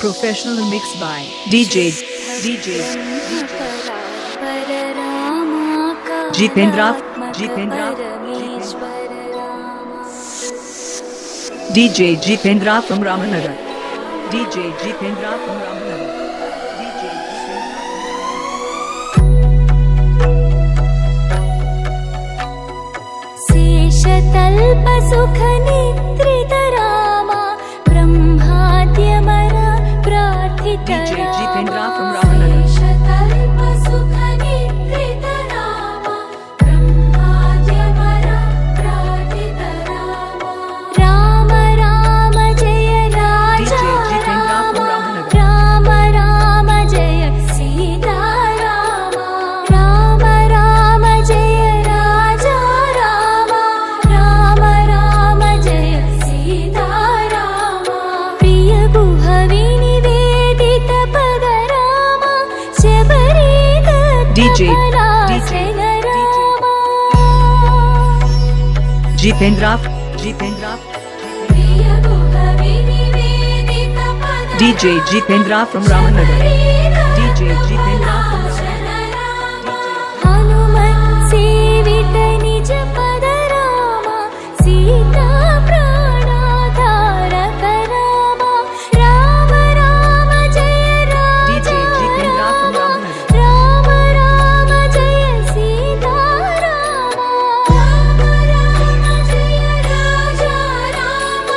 Professional mix by DJ Jitendra DJ Jitendra from Ramanagar. DJ Jitendra from Ramanagar. शेषतल्प सुख निद्रित Rama ब्रह्माद्यमर प्रार्थित DJ Jitendra from Ramanagar. शेषतल्प सुख निद्रित रामा ब्रह्माद्यमर प्रार्थित रामा राम राम जय राजा राम राम राम जय सीता राम राम राम जय राजा राम राम राम जय सीता राम प्रिय गुहवि निवेदित पद राम शबरी DJ Jitendra प्रिय गुहवि निवेदित पद DJ Jitendra from Ramanagar. DJ Jitendra from Ramanagar. Hanumat सेवित निज पद राम सीता प्राणाधारक राम राम राम जय DJ Raja Jitendra from Ram Ramanagar. Ram Ram जय सीता राम राम राम जय राजा राम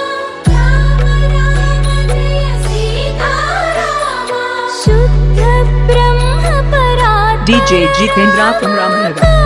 राम राम जय सीता राम शुद्ध ब्रह्म परात्पर DJ Jitendra from Ramanagar.